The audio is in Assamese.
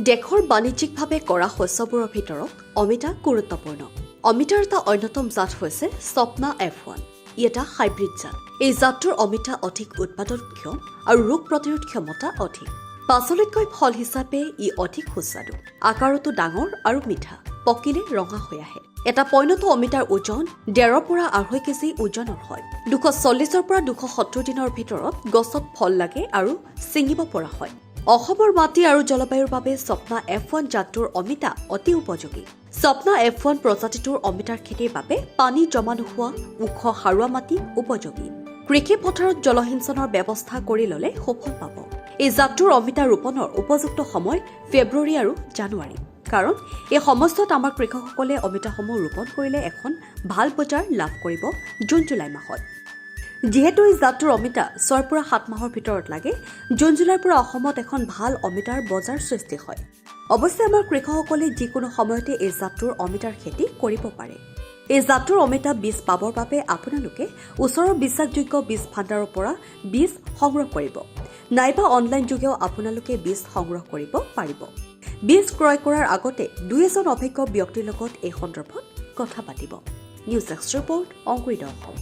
দেশৰ বাণিজ্যিকভাৱে কৰা শস্যবোৰৰ ভিতৰত অমিতা গুৰুত্বপূৰ্ণ। অমিতাৰ এটা অন্যতম জাত হৈছে স্বপ্না F1। ই এটা হাইব্ৰিড জাত। এই জাতটোৰ অমিতা অধিক উৎপাদনক্ষম আৰু ৰোগ প্ৰতিৰোধ ক্ষমতা অধিক। পাচলিতকৈ ফল হিচাপে ই অধিক সুস্বাদু, আকাৰতো ডাঙৰ আৰু মিঠা, পকিলে ৰঙা হৈ আহে। এটা পৈণত অমিতাৰ ওজন 1.5 পৰা 2.5 কেজি ওজনৰ হয়। 240 পৰা 270 দিনৰ ভিতৰত গছত ফল লাগে আৰু ছিঙিব পৰা হয়। অসমৰ মাটি আৰু জলবায়ুৰ বাবে স্বপ্না F1 জাতটোৰ অমিতা অতি উপযোগী। স্বপ্না F1 প্ৰজাতিটোৰ অমিতাৰ খেতিৰ বাবে পানী জমা নোহোৱা ওখ সাৰুৱা মাটি উপযোগী। কৃষি পথাৰত জলসিঞ্চনৰ ব্যৱস্থা কৰি ল'লে সুফল পাব। এই জাতটোৰ অমিতা ৰোপণৰ উপযুক্ত সময় ফেব্ৰুৱাৰী আৰু জানুৱাৰী। কাৰণ এই সময়ছোৱাত আমাৰ কৃষকসকলে অমিতাসমূহ ৰোপণ কৰিলে এখন ভাল বজাৰ লাভ কৰিব জুন-জুলাই মাহত। যিহেতু এই জাতটোৰ অমিতা 6 পৰা 7 মাহৰ ভিতৰত লাগে, জুন-জুলাইৰ পৰা অসমত এখন ভাল অমিতাৰ বজাৰ সৃষ্টি হয়। অৱশ্যে আমাৰ কৃষকসকলে যিকোনো সময়তে এই জাতটোৰ অমিতাৰ খেতি কৰিব পাৰে। এই জাতটোৰ অমিতা বীজ পাবৰ বাবে আপোনালোকে ওচৰৰ বিশ্বাসযোগ্য বীজ ভাণ্ডাৰৰ পৰা বীজ সংগ্ৰহ কৰিব, নাইবা অনলাইন যোগেও আপোনালোকে বীজ সংগ্ৰহ কৰিব পাৰিব। বীজ ক্ৰয় কৰাৰ আগতে 2-এজন অভিজ্ঞ ব্যক্তিৰ লগত এই সন্দৰ্ভত কথা পাতিব। নিউজ এক্স ৰিপৰ্ট, অংকুৰিত অসম।